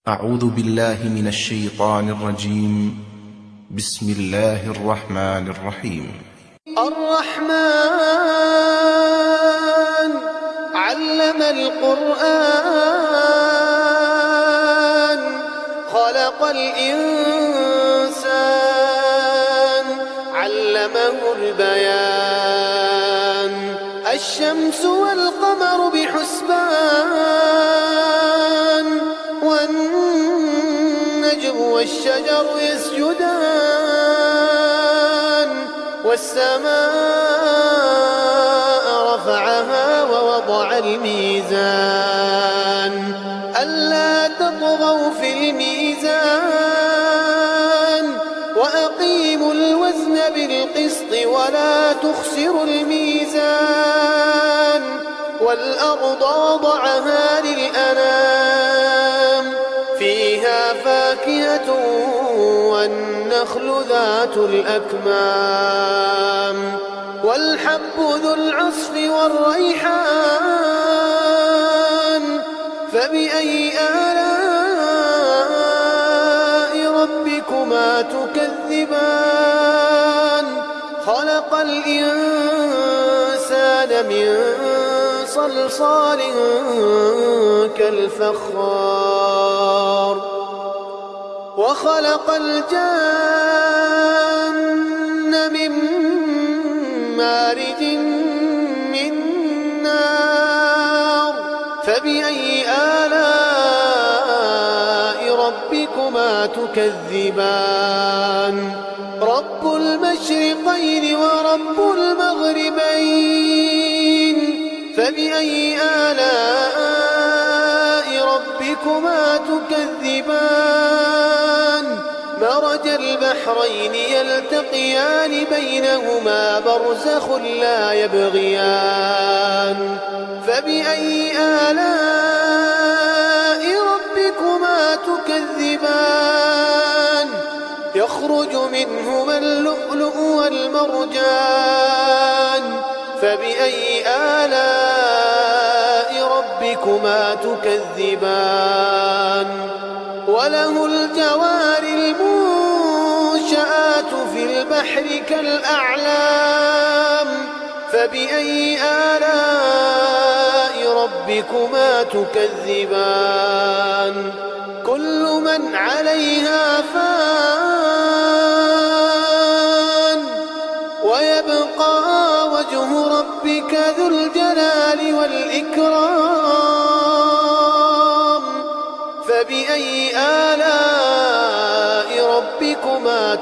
أعوذ بالله من الشيطان الرجيم. بسم الله الرحمن الرحيم. الرحمن علم القرآن خلق الإنسان علمه البيان الشمس والقمر بحسبان والنجم والشجر يسجدان والسماء رفعها ووضع الميزان ألا تطغوا في الميزان وأقيموا الوزن بالقسط ولا تخسروا الميزان والأرض وضعها للأنام فيها فاكهة والنخل ذات الأكمام والحب ذو العصف والريحان فبأي آلاء ربكما تكذبان خلق الإنسان من صلصال كالفخار وخلق الجان من مارج من نار فبأي آلاء ربكما تكذبان رب المشرقين ورب المغربين فبأي آلاء ربكما تكذبان مرج البحرين يلتقيان بينهما برزخ لا يبغيان فبأي آلاء ربكما تكذبان يخرج منهما اللؤلؤ والمرجان فبأي آلاء ربكما تكذبان وله الجوار المنشآت في البحر كالأعلام فبأي آلاء ربكما تكذبان كل من عليها فان ويبقى وجه ربك ذو الجلال والإكرام فبأي آلاء ربكما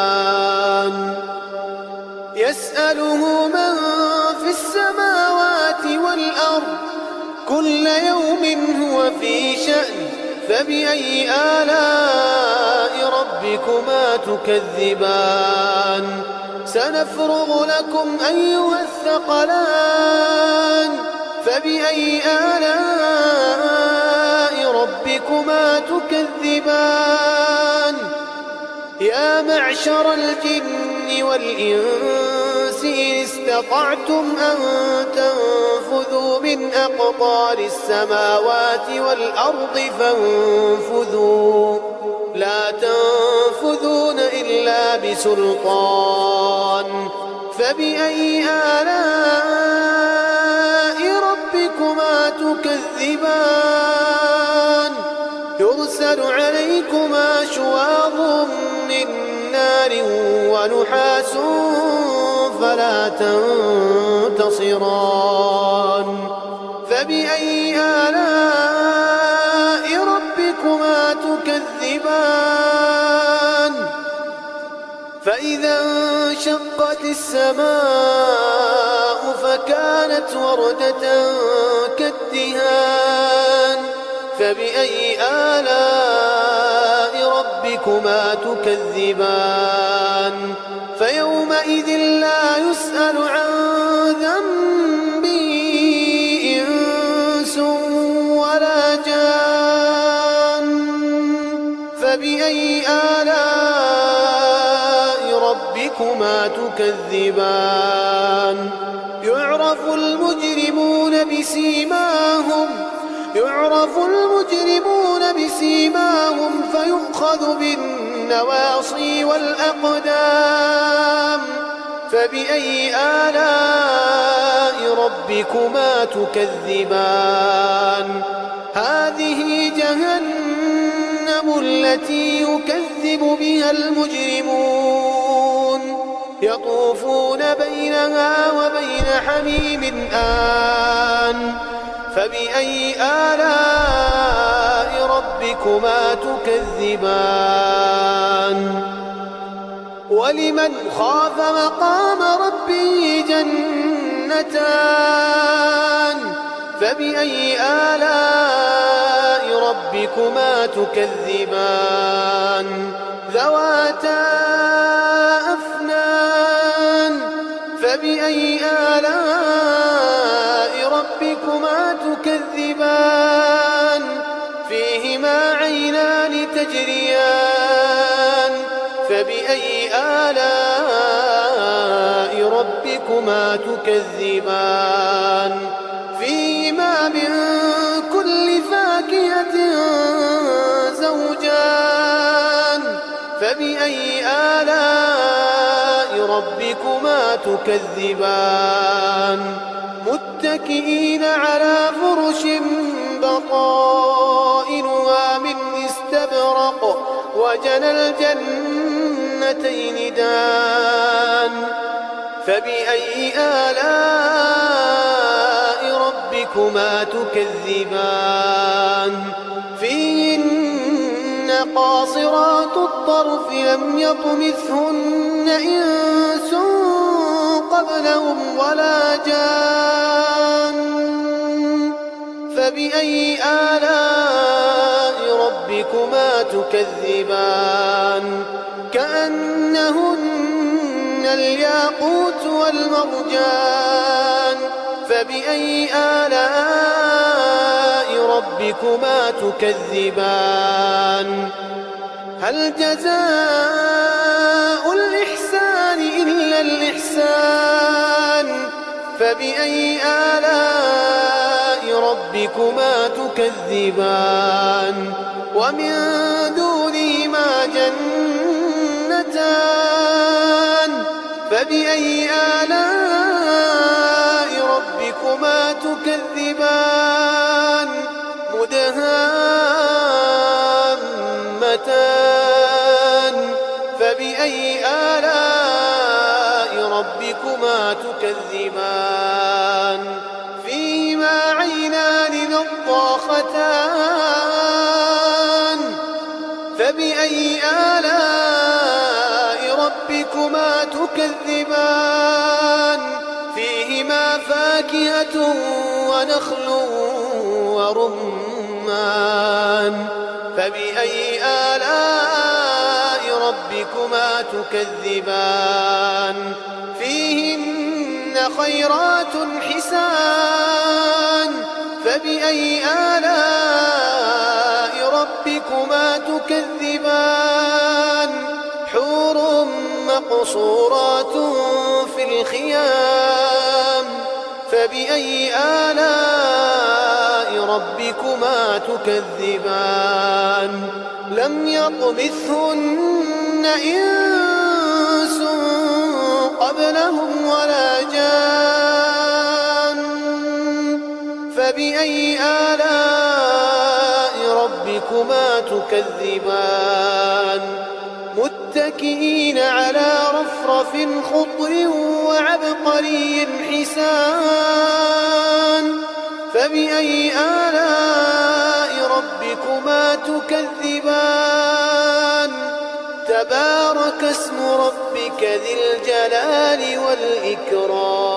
تكذبان يسأله من في السماوات والأرض كل يوم هو في شأن فبأي آلاء ربكما تكذبان سنفرغ لكم أيها الثقلان فبأي آلاء ربكما تكذبان يا معشر الجن والإنس إن استطعتم أن تنفذوا من أقطار السماوات والأرض فانفذوا لا تنفذون إلا بسلطان فبأي آلاء ربكما تكذبان يرسل عليكما شواظ من نار ونحاس فلا تنتصران فبأي آلاء ربكما تكذبان فإذا انشقت السماء فكانت وردة كالدهان فبأي آلاء ربكما تكذبان فيومئذ لا يسأل عن ذنبه إنس ولا جان فبأي آلاء ربكما تكذبان يعرف المجرمون بسيماهم يعرف المجرمون يؤخذ بالنواصي والأقدام. فبأي آلاء ربكما تكذبان؟ هذه جهنم التي يكذب بها المجرمون، يطوفون بينها وبين حميم آن. فبأي آلاء ربكما تكذبان؟ ولمن خاف مقام ربه جنتان. فبأي آلاء ربكما تكذبان؟ ذواتا أفنان. فبأي آلاء ربكما تكذبان؟ فيهما عينان تجريان. فبأي آلاء ربكما تكذبان؟ فيهما من كل فاكهة زوجان. فبأي آلاء ربكما تكذبان؟ متكئين على فرش بطائنها من استبرق وجنى الجنتين دان. فبأي آلاء ربكما تكذبان؟ فيهن قاصرات الطرف لم يطمثهن إنس قبلهم ولا جان. فبأي آلاء ربكما تكذبان؟ كأنهن الياقوت والمرجان. فبأي آلاء ربكما تكذبان؟ هل جزاء الإحسان إلا الإحسان؟ فبأي آلاء ربكما تكذبان؟ ومن دونهما جنتان. فبأي آلاء ربكما تكذبان؟ مدهامتان. فبأي آلاء ربكما تكذبان؟ فيهما عينان نضاختان. فبأي آلاء ربكما تكذبان؟ فيهما فاكهة ونخل ورمان. فبأي آلاء ربكما تكذبان؟ فيهن خيرات حسان. فبأي آلاء ربكما تكذبان؟ حور مقصورات في الخيام. فبأي آلاء ربكما تكذبان؟ لم يطمثهن إنس قبلهم ولا جان. فبأي آلاء ربكما تكذبان؟ متكئين على رفرف خضر وعبقري حسان. فبأي آلاء ربكما تكذبان؟ تبارك اسم ربك ذي الجلال والإكرام.